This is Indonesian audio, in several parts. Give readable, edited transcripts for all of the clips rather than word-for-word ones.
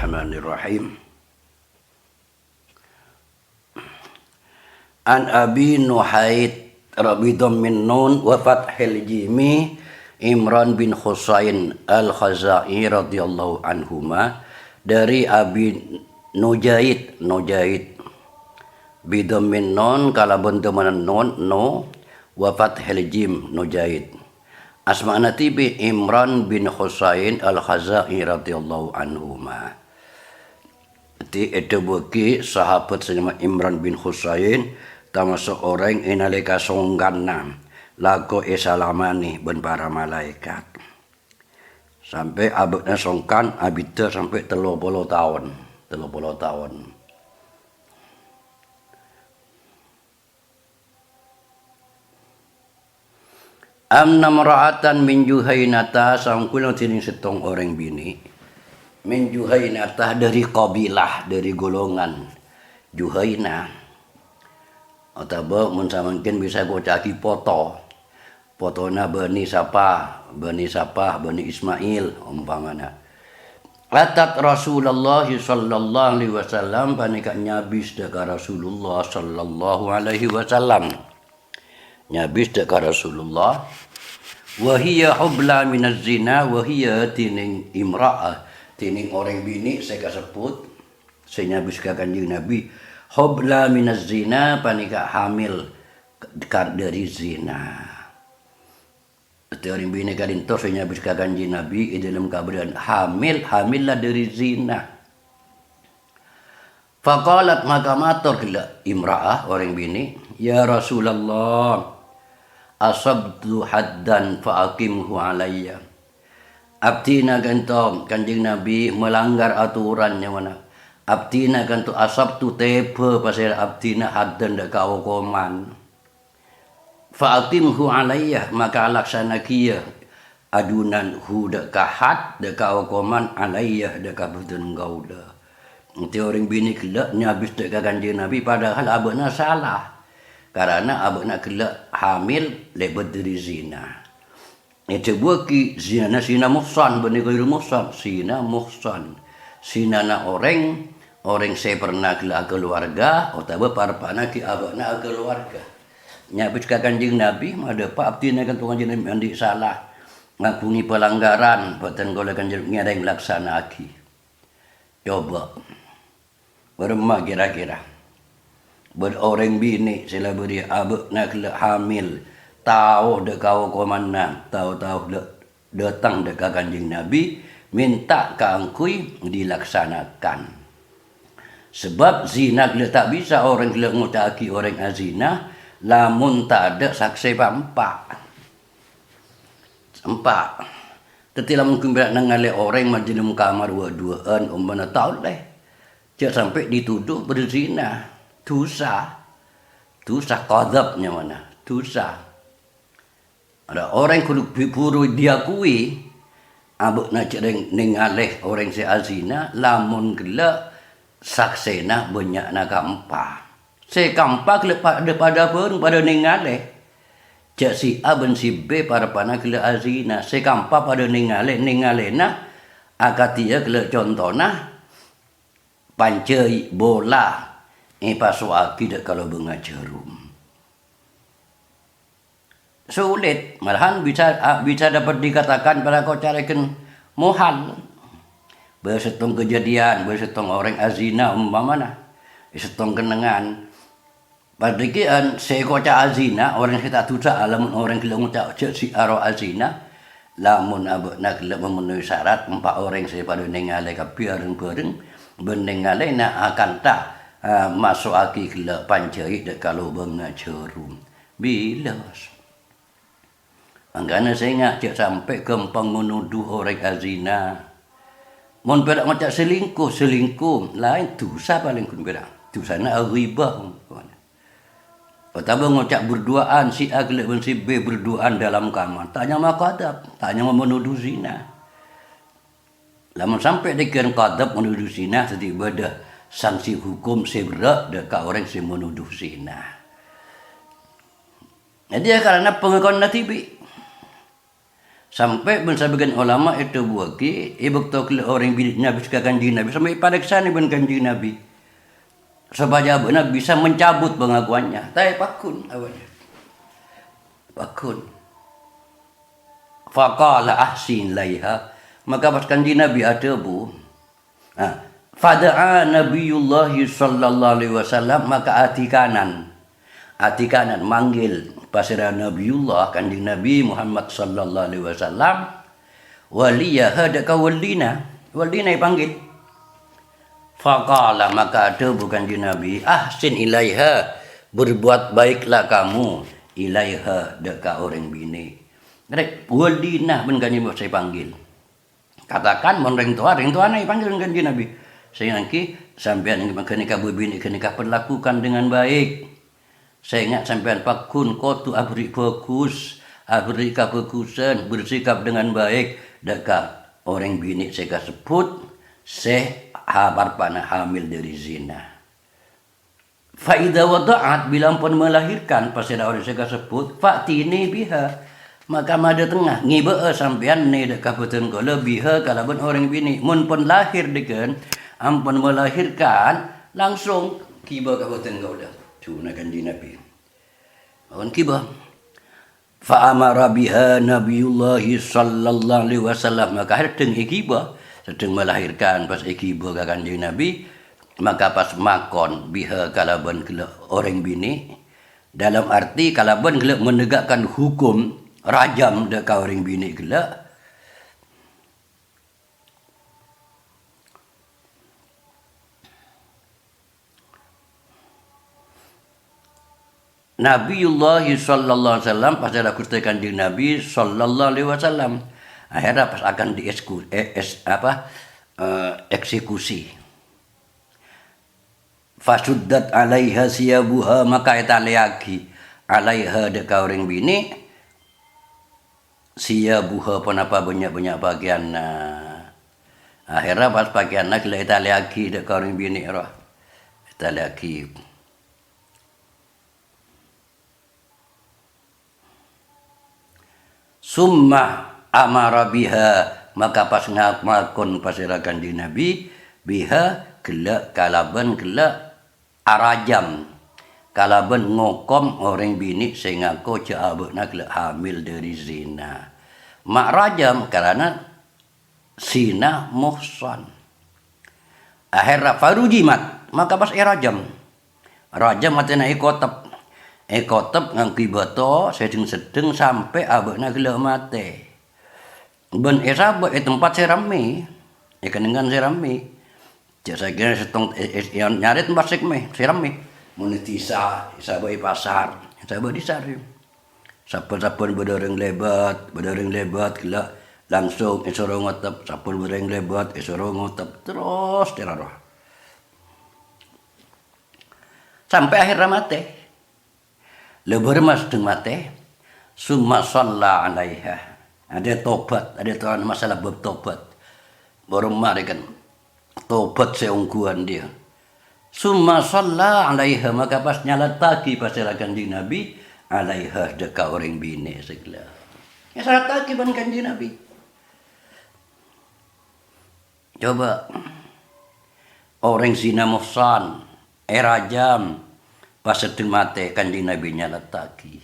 Bismillahirrahmanirrahim. An Abi Nuhaid Rabidhammin Nun wa Fathil Jimi Imran bin Husain Al-Khazai radhiyallahu anhuma, dari Abi Nujaid bidhammin nun kala bentuman nun no wa fathil jim Nujaid. Asma'na tibi Imran bin Husain Al-Khazai radhiyallahu anhuma. Itu bagi sahabat senama Imran bin Husain, termasuk orang inalika songganna lagu isalamani ben para malaikat. Sampai abadnya songkan abita sampai 30 tahun. Amna mara'atan min Juhainata, sangkulang tining setong orang bini. Min Juhainata, dari kabilah, dari golongan Juhaina. Atau mungkin bisa kocaki potona Bani Ismail umpamana. Atat Rasulullah sallallahu alaihi wasallam, panika nyabis deka Rasulullah sallallahu alaihi wasallam. Nyabis deka Rasulullah. Wahia hubla minaz zina, wahia tining imra'ah, tining orang bini saya kasebut. Saya nyabis ke Kanjeng Nabi. Hubla minaz zina, panika hamil dari zina. Orang bini kalinto saya nyabis ke Kanjeng Nabi dalam keadaan hamillah dari zina. Faqalat, maka matur kala imra'ah orang bini, ya Rasulullah, asabtu haddan fa'aqimhu alayya. Abtina ganto Kanjeng Nabi melanggar aturan yang mana? Abtina ganto asabtu tepe pasal abtina haddan dak kaukoman. Fa'aqimhu alayya, maka laksana kia adunan hu dak had dak kaukoman alayya dak kabutun gauda. Nanti orang bini kelak nyabis dak Kanjeng Nabi padahal abana salah. Karena abang nak kelak hamil lebat dari zina. Itu buki zina muhsan, benih kairu muhsan, zina muhsan. Zina na orang saya pernah kelak keluarga, atau parpana ki abang nak keluarga. Nyabis ke Kanjeng Nabi, ada pak abdi nak kantung Kanjeng Nabi andi salah, ngakuni pelanggaran, batan kalau Kanjeng Nabi yang laksana aki. Coba, berma kira-kira. Berorang bini sila beri abak nak hamil, tahu dek kau komana, tahu datang dek Kanjeng Nabi, minta keangkui dilaksanakan. Sebab zina tak bisa orang ngutaki orang azina, lamun tak ada saksi pampak. Tetapi mungkin berat nangale orang majlis kamar dua-duaan, umpana tahu leh, jangan sampai dituduh berzina. Dosa qadzabnya mana? Dosa. Ada orang kudu diakui abuk nak cereng ningaleh orang si azina lamun gelak saksena banyak nak kampa. Se kampa gelak pada pun pada ningaleh. Jak si A ben si B para pana gelak azina, se kampa pada ningalena akatia gelak contohna pancai bola. Pasu aki dak kalau bunga jarum. Sulit, malahan bisa dapat dikatakan pada kau carikan muhal. Bersetong kejadian, bersetong orang azina umpamana, setong kenangan. Padikian sekoca azina, orang kita tusa alamun orang kila ngucap si aro azina, lamun abak nak memenuhi syarat 4 orang saya pada nengalai kapiareng-pereng, benengalai nak akan tak masuk aki kelak pancai dak kalau bunga jarum. Bila angkana saya ngajak sampai kempang menuduh orang azina. Mun perak macam selingkuh lain dosa paling kun perak. Dosa na ghibah. Pertama ngocak berduaan si A kelak ben si B berduaan dalam kamar. Tanya makadab, tanya menuduh zina. Lamun sampai dekian kadab menuduh zina tiba dah sanksi hukum seberat dekat orang yang menuduh zina. Jadi karena pengakuan natibi. Sampai sebagian ulama itu buaki, ibu tahu kalau orang bini Nabi suka kanjeng Nabi sampai pada kesana ben kanjeng Nabi. Supaya benar bisa mencabut pengakuannya. Tapi pakun awalnya. Pakun. Faqala ahsin laiha. Maka pas kanjeng Nabi ada bu. Fada'a Nabiullah sallallahu alaihi wasallam maka hati kanan manggil pasira Nabiullah kanjeng Nabi Muhammad sallallahu alaihi wasallam waliyaha daka walina dipanggil faqala maka ada bukan di Nabi ahsin ilaiha berbuat baiklah kamu ilaiha daka orang bini rek walina ben kanjeng saya panggil katakan mon ring tua na panggil kanjeng Nabi saya nanti sampean kenika bini kenika perlakukan dengan baik. Saya ingat sampean pakun kotu abri fokus, abri kebagusan, bersikap dengan baik. Dekat orang bini saya sebut, saya habar panah hamil dari zina. Faidah wada'at bila pun melahirkan, pas ada orang saya sebut, fatini biha. Maka mada tengah, ngiba sampean ni dekat betul kalau biha kalau pun orang bini. Mun pun lahir dekan, ampun melahirkan, langsung kiba kabutan kau dah. Tunakan di Nabi. Awan kiba. Fa amara biha Nabiullah sallallahu alaihi wasallam maka hadeng ikiba sedang melahirkan pas ikiba ka kanjeng Nabi maka pas makon biha kalaban kelak orang bini dalam arti kalaban kelak menegakkan hukum rajam dekat orang bini kelak Nabiullah sallallahu alaihi wasallam pas ada kustakan di Nabi sallallahu alaihi wasallam akhirnya pas akan eksekusi fasuddat alaiha siyabuha maka italiaki alaiha deka orang bini siyabuha pun apa banyak bagian akhirnya pas bagian nak italiaki deka orang bini roh italiaki summa amara biha maka pas ngakon pasirakan di Nabi biha gelak kalaban gelak arajam kalaban ngokom orang bini sehingga ko jaabna gelak hamil dari zina mak rajam karena zina muhsan akhirnya farujimat maka pas rajam matena ikotab ekotep ngangkibato sedeng sampai abakna gelak mate. Ben esabak tempat serami. Ikan dengan serami. Jasa kira setong yang nyari tempat sekme serami. Monetisa sabak pasar. Sabak disari. Sapun berdereng lebat gelak langsung esoro ngotep sapun berdereng lebat esoro ngotep terus terarah. Sampai akhirnya mate. Lebar mas teng mate, summa shalla alaiha. Ada tobat, ada tuan masalah bab tobat. Baru mari kan tobat seungguhan dia. Summa shalla alaiha maka pas nyalat taki pas kanjeng Nabi alaiha deka orang bini segala. Ya salat taki ban kanjeng Nabi. Coba orang zina muhsan, rajam pas sedeng mate kanjeng Nabi nyalat taki.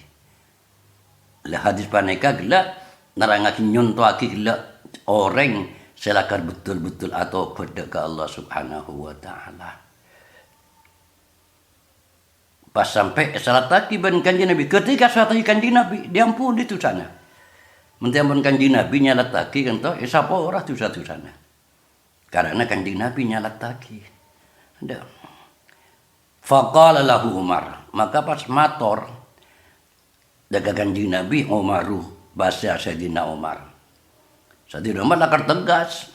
Lah hadis paneka gelak nerangake nyontoake gelak orang selakar betul-betul atau berdeka Allah Subhanahu wa taala. Pas sampai salat taki ban kanjeng Nabi ketika salat taki kanjeng Nabi diampun itu sana. Mentampun kanjeng Nabi nyalat taki kan to sapa ora tu satu sana. Karena kanjeng Nabi nyalat taki. Ada faqala lahu Umar maka pas mator daga kanjeng Nabi Umaruh bahasa Sayyidina Umar lakar tegas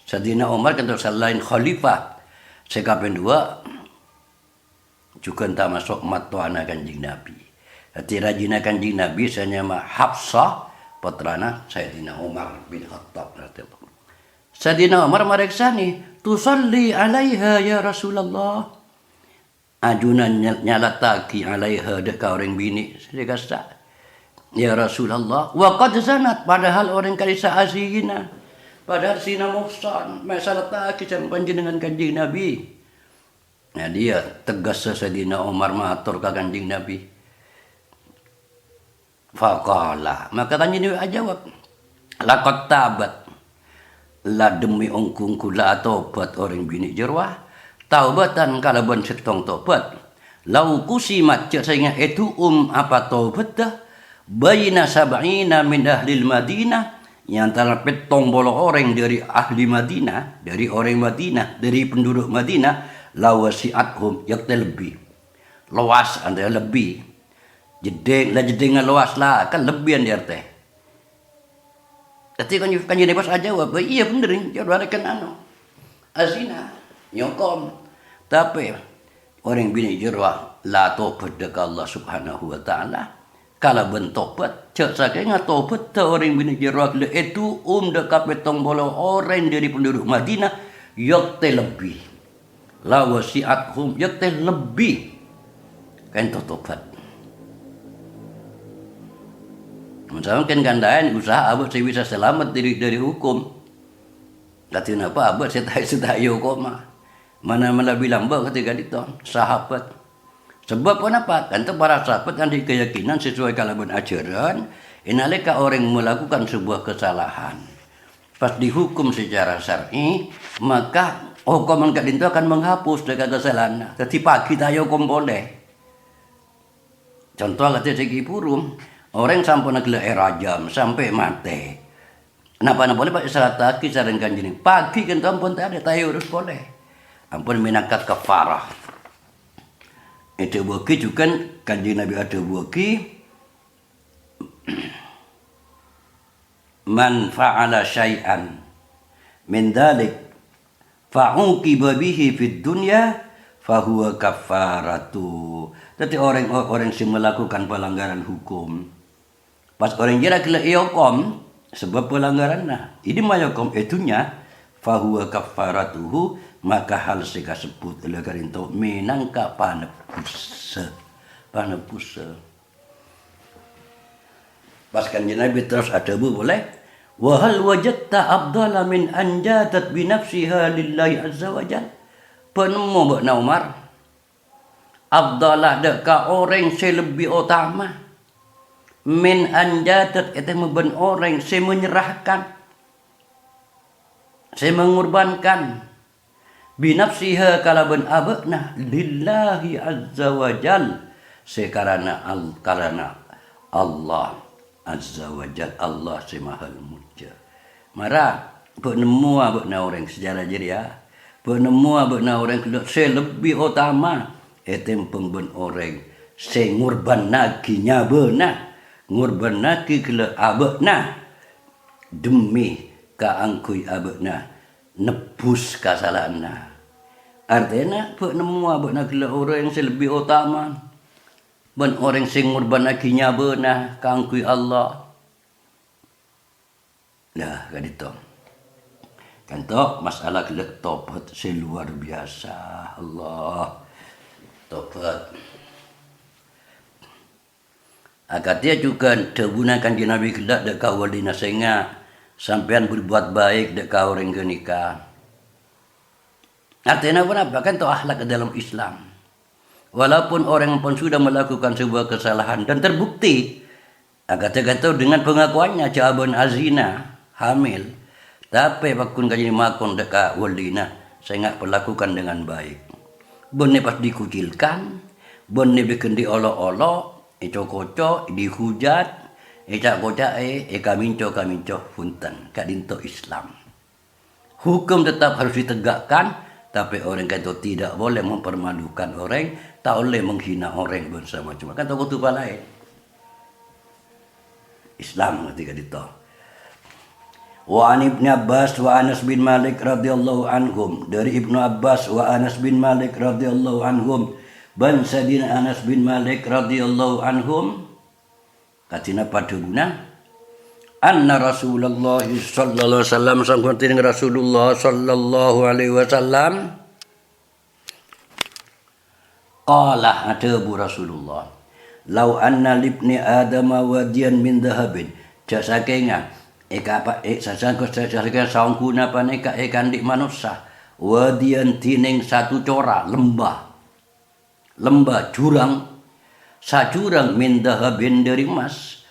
Sayyidina Umar kan selain khalifah sekapen dua juga entah masuk matuana kanjeng Nabi hati rajina kanjeng Nabi sanya Hafsah putrana Sayyidina Umar bin Khattab Sayyidina Umar mareksani tusalli alaiha ya Rasulullah ajunan nyalat taki alaiha deka orang bini saya kata Ya Rasulullah, wa qad zanat, padahal orang kalisa azina. Padahal sina muhsan, masalah tak kisah panjenengan kanjeng Nabi. Nah dia tegas Sayyidina Umar matur ka kanjeng Nabi. Faqala, maka kanjeng Nabi jawab, laqad tabat, la demi ongkungku la tobat orang bini jerwah, taubatan kalaban setong tobat. Lau kusimat sehingga itu apa tobat dah. Baina sab'ina min ahlil Madinah, yang antara petong bolo orang dari ahli Madinah, dari orang Madinah, dari penduduk Madinah, lawasiathum yakta lebih luas, antara lebih jeding luas lah, kan lebihan dia teh. Tapi kan jadi pas aja wah, iya bener nih, jadi kan azina nyokom, tapi orang bini jerwah la tobat dekat Allah Subhanahu wa taala. Kalau bentobat, cak sakanya tobat ta orang bini jerwah itu dekat petong bolo orang dari penduduk Madinah yakte lebih. La wasi'athum yakte lebih. Kan tobat. Misalnya kan gandaan usaha abad saya bisa selamat dari hukum. Katanya apa abad saya tak hukum mah. Mana bilang bah ketika itu sahabat. Sebab kenapa? Kan para sahabat kan di keyakinan sesuai kalaban ajaran, inalika orang melakukan sebuah kesalahan, pas dihukum secara syar'i, maka hukuman kadin itu akan menghapus dekat kesalahan. Jadi pagi tayo hukum boleh. Contoh kata segi burung, orang sampai negara rajam sampai mati. Kenapa boleh pak salat taki sareng kanjeng? Pagi kan ampun tak ada tayo urus boleh. Ampun minakat kafarah. Itu bagi juga kanjeng Nabi ada bagi man fa'ala syai'an min dalik fa'uqiba bihi fid dunya fahuwa kafaratu. Jadi orang yang melakukan pelanggaran hukum, pas orang jira kena iyokom sebab pelanggaran nah ini mayokom itunya fahuwa kafaratuhu, maka hal seka sebut oleh karinto minangka panepusa. Pas kanjeng Nabi terus ada boleh, wa hal wajadta afdala min anjadat bi nafsiha lillahi azza wajal. Penemu Mbak Umar, afdalah deka orang selebih utama min anjadat itu ben orang saya menyerahkan, saya mengorbankan binafsiha kalaban abna lillahi azza wajal, sekarana Allah azza wajal, Allah semahal muja. Mara penemu abna orang sejarah jadi ya, penemu abna orang kedua saya lebih utama etem pengben orang saya ngurban naginya benar, ngurban nagi kele abna demi kaangkui abna nebus kesalahanna. Artinya penemu abna kele orang yang lebih utama, ben orang sing ngurban naginya benar kaangkui Allah. Nah, kadito. Kanto masalah kelek tobat luar biasa. Allah tobat. Akatnya juga digunakan di Nabi kelak dek kawalina sehingga sampean berbuat baik dek kau orang kenikah. Artinya apa? Kan itu akhlak dalam Islam. Walaupun orang pun sudah melakukan sebuah kesalahan dan terbukti, kata-kata dengan pengakuannya jawaban azina hamil, tapi pakun kaji makon deka walina saya nggak perlakukan dengan baik. Bonne pas dikucilkan, bonne bikin diolok-olok, kocok, dihujat, kocak kaminco punten kadinto Islam. Hukum tetap harus ditegakkan, tapi orang kata tidak boleh mempermalukan orang, tak boleh menghina orang bersama cuma kan tahu tu lain. Islam ketika dito. Wa an Ibnu Abbas wa Anas bin Malik radhiyallahu anhum, dari Ibnu Abbas wa Anas bin Malik radhiyallahu anhum, ban Sayyidina Anas bin Malik radhiyallahu anhum katina paduguna anna Rasulullah sallallahu alaihi wasallam sangkuntin Rasulullah sallallahu alaihi wasallam qala ada bu Rasulullah lau anna libni adama wadiyan min dhahabin cak sakenga eka apa sasangko sakenga saungkuna paneka kandik manusia wadiyan tining satu cora lembah jurang sajurang min dhahabin dari emas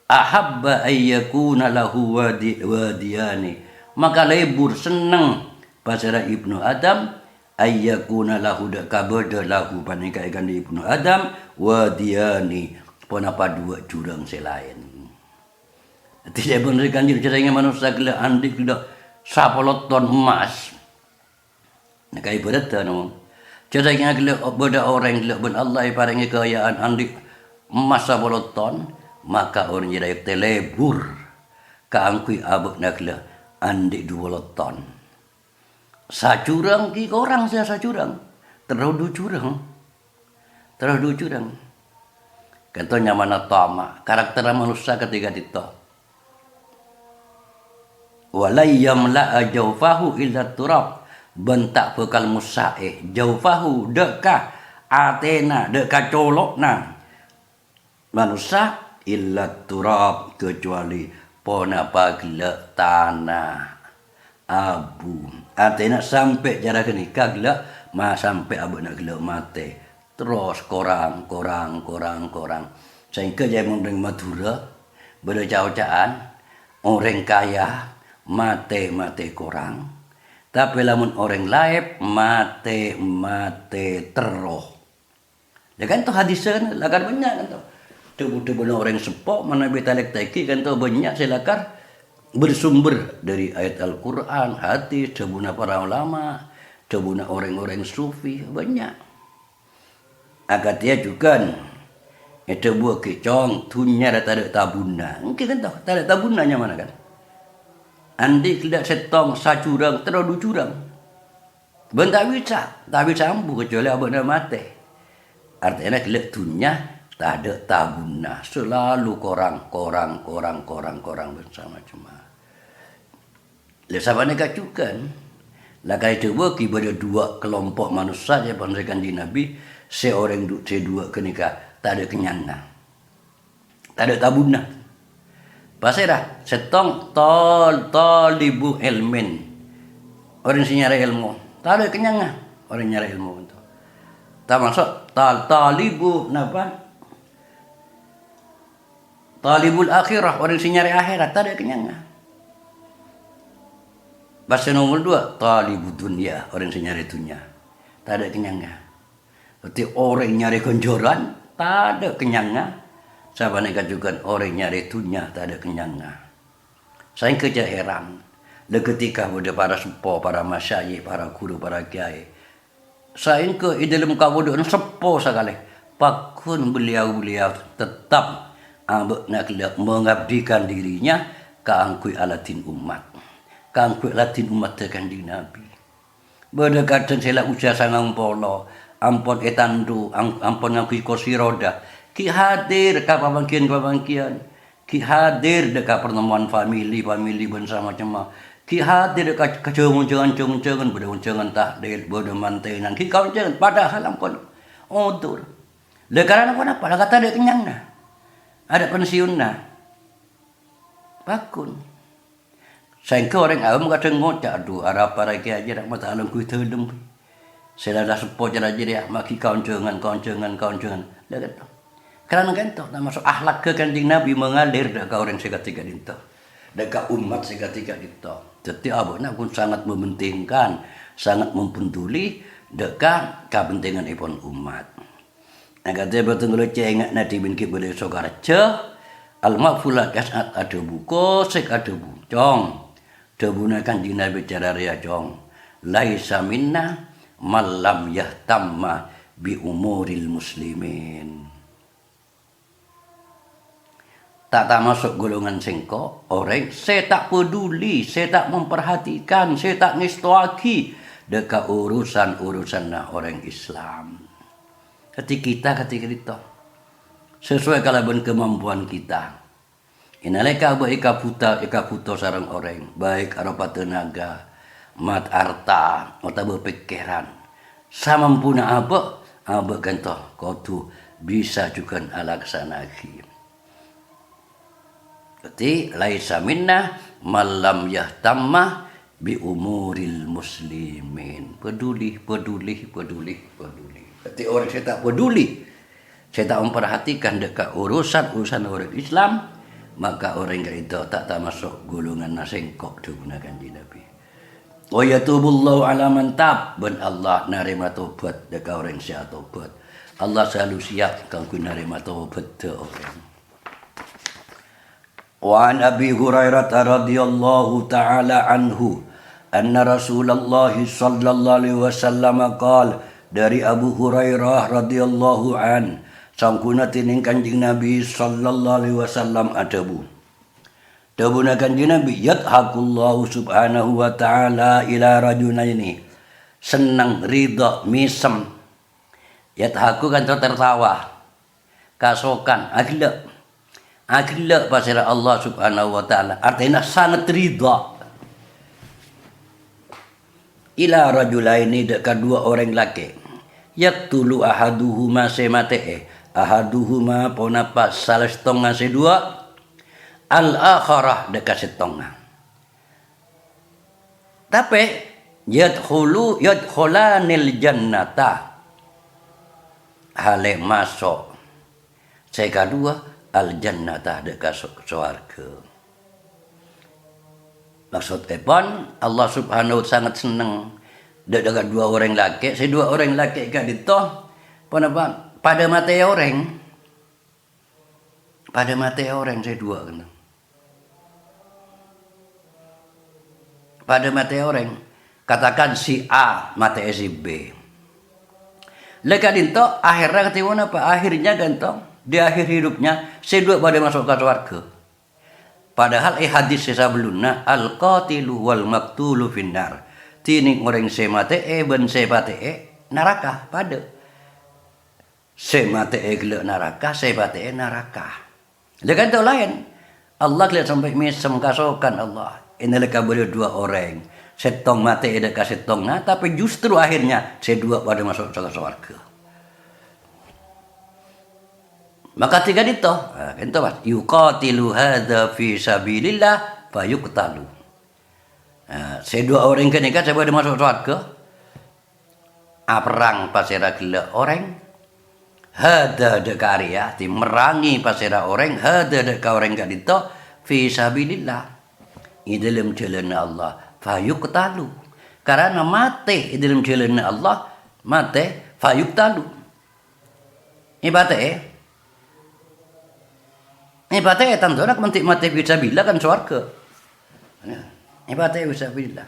ahabba ayyakuna lahu wadiyani maka lebur seneng pasara ibnu Adam ayyakuna lahu kabada lahu panika ikan ibnu Adam wadiyani ponapa dua jurang selain tidak benar kanjil caranya manusia gila andik gila 10 ton emas nak ibarat no caranya gila beda orang gila ben Allah paringi kekayaan andik emas 10 ton maka orang jadi telebur kaangkui abek nak gila andik 20 ton sajurang ki orang saya sajurang terlalu curang katanya mana tama karakter manusia ketika itu walai yamla jawfahu illa turab bentak bekal musae jawfahu dekah atena dekah colokna manusia illa turab kecuali pona pagla tanah abu artinya sampai jarak ni kagla sampai abu nak gila mati terus korang sehingga saya mendeng Madura berjauh-jauhan orang kaya mati korang tapi lamun orang lain mati terus ya kan tu hadisnya lakar banyak kan tu tubuh orang sepok mana betalek taiki kan tu banyak selakar bersumber dari ayat Al-Quran, hadis, cebuna para ulama, cebuna orang-orang sufi, banyak. Agat dia juga, itu buah kecong, tunya tak ada tabuna. Mungkin kan tahu, tak ada tabunanya mana kan? Andi tidak setong, sacurang, terlalu curang. Ben tak bisa ambu kecuali abang dah mati. Artinya kelak tunya, tak ada tabuna. Selalu korang bersama cuma. Lesabane kacukan lah kaya coba kepada dua kelompok manusia yang panaskan di Nabi seorang dua kenika tak ada kenyangna tak ada tabuna pasirah setong talibu ilmin orang si nyari ilmu tak ada kenyangna orang nyari ilmu itu tak masuk talibu napa talibul akhirah orang si nyari akhirat tak ada kenyangna. Bahasa nomor 2, talibud dunia, orang yang nyari dunia. Tak ada kenyangnya. Berarti orang yang nyari konjoran, tak ada kenyangnya. Sahabat juga orang yang nyari dunia, tak ada kenyangnya. Saya kerja heran. Ketika para sepo, para masyayikh, para guru, para kiai. Saya ke dalam kabudan sepo sekali. Pakun beliau tetap nak mengabdikan dirinya keangkui alatin umat. Kangkut latin umat tekan di Nabi. Berdekatan sela usia sangang polo, ampun etandu, ampun ngakui kursi roda. Ki hadir ke pabangkian, ki hadir dekat pertemuan famili bersama cema. Ki hadir dekat kecengan, beruncangan takdir, bermantenan. Ki kau jangan padahal ampun odur. Lekaran apa? Lah kata ada kenyang nah. Ada pensiun nah. Pakun. Sehingga orang awam kadang ngocak aduh arah para kiai aja nak mata alam kuih terlem. Saya dah sepot je dia maki kauncengan. Dah kata. Kerana kan tu masuk akhlak ke kanjeng Nabi mengalir dekat orang seketika itu. Dekat umat seketika itu. Jadi abang pun sangat mementingkan, sangat mempenduli dekat kepentingan ipon umat. Nah kata betul kalau cengak nanti binti boleh sokar ceh. Al-Ma'fulat kasat ada buku, sek ada bucong. Tebunakan di Nabi cara ria jong. Laisa minna malam yahtamma bi umuril muslimin. Tak masuk golongan sengkok orang saya tak peduli, saya tak memperhatikan, saya tak ngistuaki dekat urusan orang Islam. Ketika kita sesuai kalaban kemampuan kita. Inaleka ika puta sarang orang baik arupa tenaga, mat harta, atau berpikiran. Samampuna apa kan toh kau tu bisa juga alaksanaki. Jadi laisa minna malam yahtamma bi umuril muslimin. Peduli. Jadi orang saya tak peduli, saya tak memperhatikan dekat urusan orang Islam, maka orang itu tak termasuk golongan nasengkok digunakan di Nabi. Wa yatubullahu ala man tab, ben Allah narima taubat dekat orang siap taubat. Allah selalu siap kalau narima taubat orang. Wa an Abi Hurairah radhiyallahu taala anhu anna Rasulullah sallallahu alaihi wasallam qala, dari Abu Hurairah radhiyallahu an sangkuna tining Kanjeng Nabi sallallahu alaihi wasallam adabu. Dabuna Kanjeng Nabi yadhakullahu subhanahu wa ta'ala ila rajulaini. Senang, ridha, misem. Yadhaku kan tertawa. Kasokan, agila pasira Allah subhanahu wa ta'ala. Artinya sangat ridha. Ila rajulaini dekat dua orang laki. Yaktulu ahaduhuma semate ahaduhuma ponapa salah setengah sedua al-akharah dekat setengah. Tapi yadkhulanil jannata hale masuk saya kedua al jannata dekat surga. Maksud epon Allah subhanahu wa sangat senang dekat dua orang laki, si dua orang laki kat itu pada mata orang saya dua kan. Pada mata orang katakan si A mata si B. Lekat itu akhirnya ketiwan apa? Akhirnya kan di akhir hidupnya si dua pada masuk ke surga. Padahal hadis sebelumnya al-qatilu wal maqtulu finnar. Tining orang semate ben sepate neraka pada. Semate gelak neraka, sepate neraka. Lekan tu lain. Allah lihat sampai misem kasokan Allah. Ini leka boleh dua orang. Setong mate dekat setongnya, tapi justru akhirnya sedua pada masuk ke surga. Maka tiga itu, itu mas. Yuqatilu hadza fi sabilillah fayuqtalu. Sedua orang ke nikah saya boleh masuk surga. Perang pasira gila orang. Hada de karya ti merangi pasira orang. Hada de ka orang ka dito fi sabilillah. I dalam jalan Allah fayuqtalu. Karena mati i dalam jalan Allah mati fayuqtalu. Ibadah tentu nak mati fi sabilillah kan surga. Ibadah bisa billah.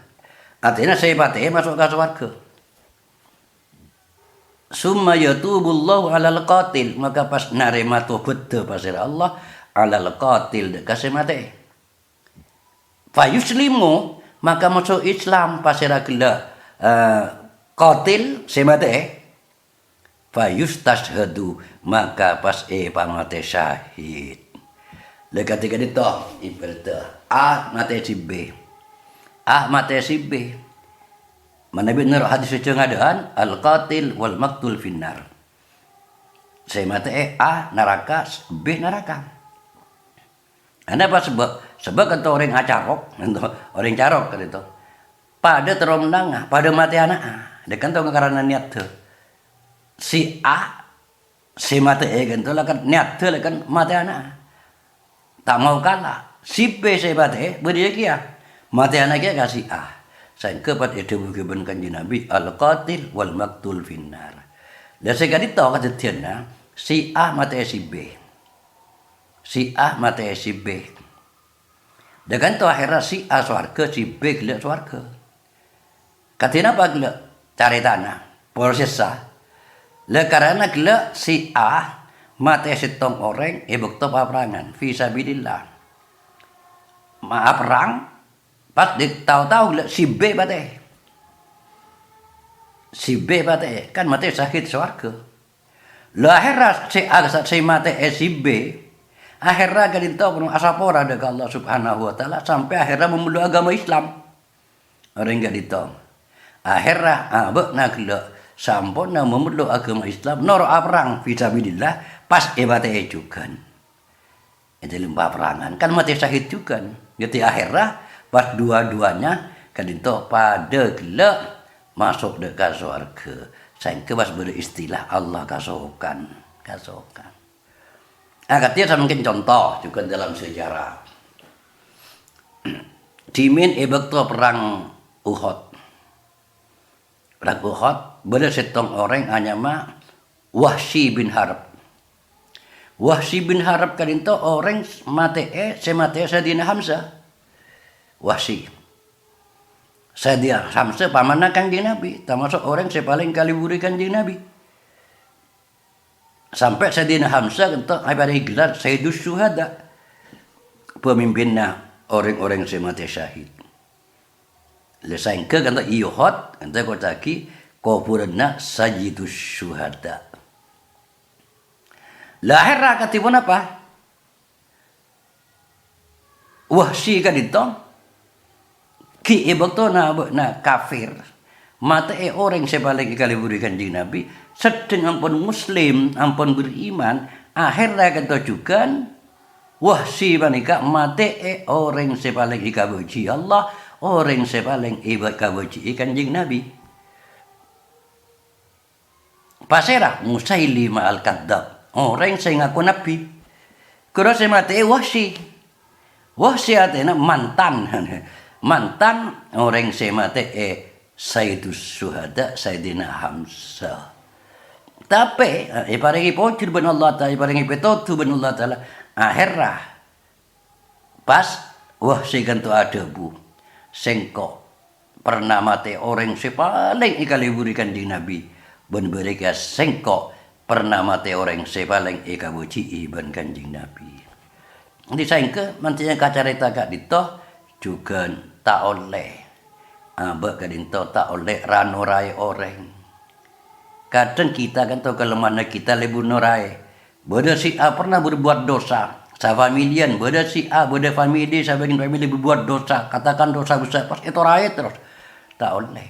Artinya saya ibadah masuk ke surga. Summa yatubullahu alal qatil. Maka pas narima tobat pasir Allah alal qatil dekat mati. Fayuslimu maka masuk Islam pasir gila qatil semate. Fayustashhadu maka pas pamate syahid. Lekat tiga itu ibadah A mati si B. Mati si B. Mana benar hadis cengadaan al-qatil wal maqtul finnar. Saya mati A neraka, B neraka. Kenapa sebab kata orang acarok, orang carok kan itu. Pada teromnang, pada mati anak. Dekan tahu karena niat tu. Si A si mati kan tu lah kan niat tu lah kan mati anak. Tak mau kalah. Si B saya mati beri dia. Mati anaknya kasih Saya kepat itu bukan Kanjeng Nabi al-qatil wal maqtul finnar. Dan saya kali tahu kata tiana si A mati si B. Si A mati si B. Dengan tu akhirnya si A surga, si B gelak surga. Katina apa gelak? Cari tanah, prosesah. Karena gelak si A mati setong orang, bukti peperangan, fisabilillah. Maaf perang. Pas tahu-tahu si B mati. Si B mati kan mati sakit surga. Akhirnya si mati si B. Akhirnya kan itu asapora dengan Allah subhanahu wa ta'ala. Sampai akhirnya memeluk agama Islam. Orang enggak itu. Akhirnya nak sampun memeluk agama Islam noro perang fisabilillah pas ebate juga. Itu lembah perangan kan mati syahid juga. Jadi akhirnya pas dua-duanya kan itu pada gelak masuk dekat surga. Sehingga pas beristilah Allah kasuhkan. Katanya saya mungkin contoh juga dalam sejarah. Dimin waktu perang Uhud. Perang Uhud ada setong orang hanya Wahsy bin Harb. Wahsy bin Harb kan itu orang mate Sayyidina Hamzah. Wahsy. Sayyidina Hamzah pamanna Kanjeng Nabi, termasuk orang yang paling kaliburi Kanjeng Nabi. Sampai Sayyidina Hamzah itu ada gelar Sayyidus Syuhada. Pemimpinnya orang-orang yang mati syahid. Lesangka kata Uhud, kata kotaki kuburna Sayyidus Syuhada. Lahir katipun apa? Wahsy kan itu ki ibakto na kafir. Mata orang sepaling kaliburi Kanjeng Nabi sedang ampun muslim, ampun beriman, akhirnya kata juga Wahsy panika mate orang sepaling ikabuji Allah, orang sepaling ikabuji Kanjeng Nabi. Pasera Musailimah al-Kadzdzab. Orang saya ngaku Nabi. Kalau saya mati Wahsy. Wahsy artinya mantan. Mantan orang saya mati Sayyidus Syuhada Sayyidina Hamzah. Tapi iparingi pojur ben Allah Ta'ala, iparingi petotu ben Allah Ta'ala. Akhirnya pas Wahsy kan tu ada bu. Sengko pernah mati orang sepaling ikaliburikan di Nabi. Ben mereka sengko pernah mati orang sepaling ikabuci iban Kanjeng Nabi. Di sengke mantinya kacarita kak dito juga tak oleh. Abak kadinto tak oleh ranurai orang. Kadang kita kan tahu kelemahan kita lebu nurai. Beda si A pernah berbuat dosa. Sa familian, beda si A, beda famili, sebagian famili berbuat dosa. Katakan dosa besar, pas itu rakyat terus. Tak oleh.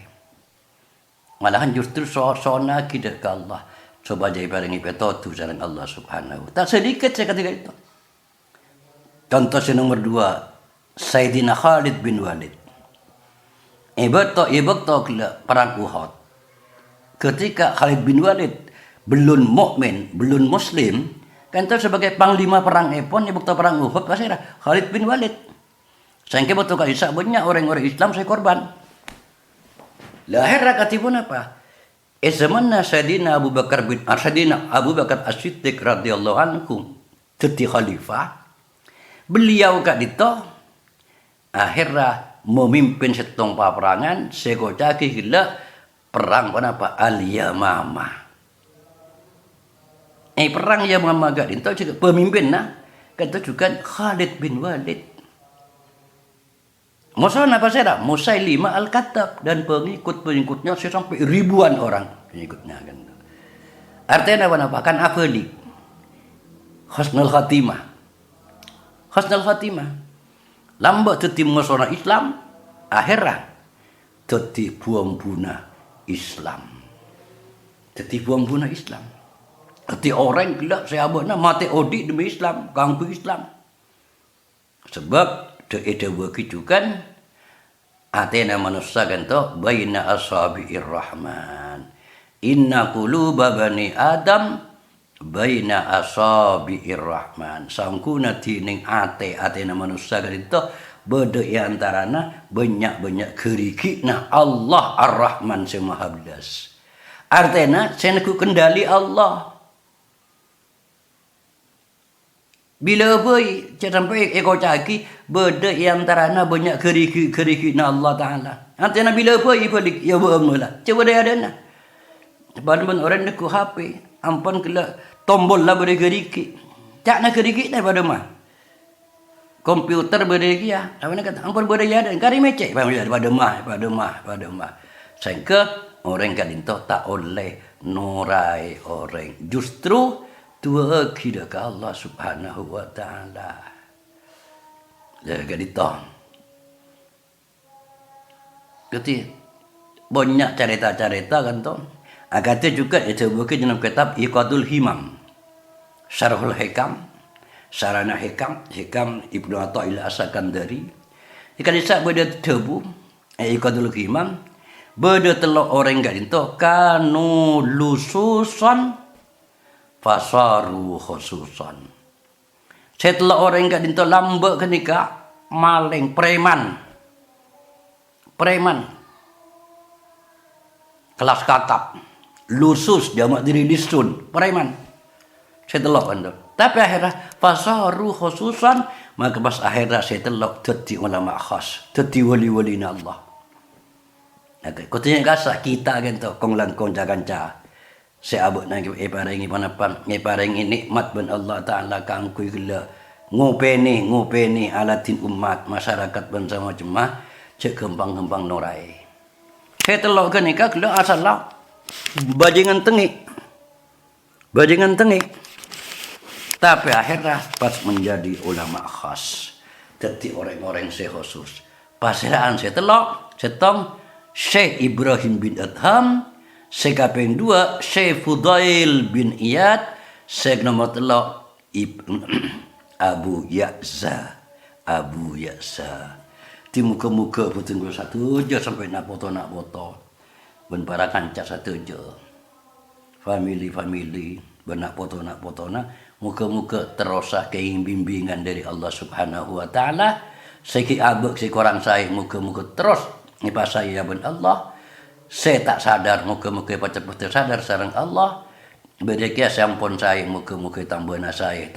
Malahan justru sona kita ke Allah. Coba jadi paringi petotu sareng Allah Subhanahu. Tak sedikit saya ketika itu. Contoh nomor 2, Sayyidina Khalid bin Walid. Ibakto perang Uhud. Ketika Khalid bin Walid belum mukmin, belum muslim, kan itu sebagai panglima perang pun ibakto perang Uhud pasti Khalid bin Walid. Sehingga betul kaisa banyak orang-orang Islam saya korban. Lahir katipun apa? Zamanna Sayyidina Abu Bakar As-Siddiq radhiyallahu anhu jadi khalifah. Beliau kat dito akhirnya memimpin setong peperangan sekocaki gila perang apa Al-Yamamah. Perang Yamamah kat dito juga pemimpin kata juga Khalid bin Walid. Musuhnya apa saja? Musailimah al-Kadzdzab dan pengikut-pengikutnya sampai ribuan orang pengikutnya kan. Artinya apa? Kan afali. Husnul khatimah. Husnul khatimah. Lambat teti musuhna Islam, akhirnya teti buang-buna Islam. Teti buang-buna Islam. Teti orang gelak sahabatnya mati odi demi Islam, ganggu Islam. Sebab ada begitu kan atena manusia kan to baina asabiir rahman inna quluba bani adam baina asabiir rahman sangkuna tining atena manusia kan to beda antarana banyak kerikina Allah Ar-Rahman Maha Belas artinya seneku kendali Allah. Bila boy sampai eko caki beda yang tarana banyak keriki na Allah Taala. Antena bila boy balik ya bohonglah. Coba dia ada na. Padahal orang nak HP, ampun kala tombol lah beri keriki. Cak nak keriki dah pada mah. Komputer beri ya. Apa nak kata ampun beri ya dan kari mecek pada mah. Sehingga orang kadinto tak oleh nurai orang. Justru tua kita ke Allah Subhanahu wa Ta'ala. Jaga dito. Jadi banyak cerita-cerita kan tu. Agaknya juga itu buku dalam kitab Iqadul Himam, Syarhul Hikam, Sarana Hikam, Hikam Ibnu Athaillah As-Sakandari. Jika disah beda tebu, Iqadul Himam, beda telok orang gak dinto kanu lususan fasaru khususan. Setelah orang gak dinto lambek kenika maling preman kelas kakap lusus dia mak diri disun preman setelah anda tapi akhirnya fasaru khususan maka pas akhirnya setelah jadi ulama khas jadi wali-wali Allah. Kutanya gasa kita gitu kong langkong jaganca seabot nang iparingi panapan iparingi nikmat ben Allah taala kang kuy gila ngopeni alatin umat masyarakat bangsa macam cek gempang-gempang norai. Saya telok ke nikah gila asal lah bajingan tengik. Tapi akhirnya pas menjadi ulama khas, jadi orang-orang khusus. Pasiraan saya telok, setong Syekh Ibrahim bin Adham, Syekh kaping 2 Syekh Fudail bin Iyad, Syekh nomor telok Abu Ya'za. Di muka-muka betul satu je sampai nak foto. Ben para kanca satu je. Family benak foto nak muka-muka terosah bimbingan dari Allah Subhanahu wa taala. Seki abek si korang saya muka-muka terus nipa saya ben Allah. Saya tak sadar muka-muka pacet-pacet sadar sareng Allah. Berdekia sampun saya muka-muka tambah nasai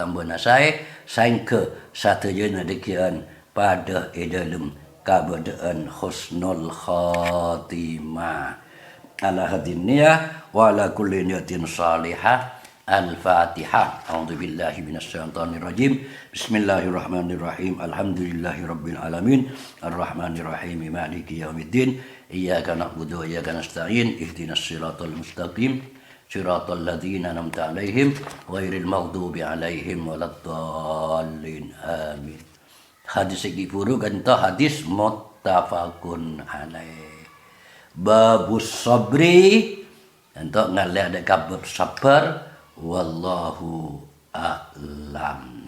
saing ke satu je nadekian pada dalam kabadaan husnul khatimah ala hadin niyah wa ala kulli niyatin salihah. Al-Fatihah. A'udzubillahi minasyaitonir rajim. Bismillahirrahmanirrahim. Alhamdulillahirabbil alamin. Arrahmanirrahim. Maliki yaumiddin. Iyyaka na'budu wa iyyaka nasta'in. Ihdinas siratal mustaqim. Siratal ladzina an'amta 'alaihim ghairil maghdubi 'alaihim waladdallin. Amin. Hadis iki puru ganta hadis muttafaqun alaih. Babus sabri untuk ngalih ada kabab sabar wallahu a'lam.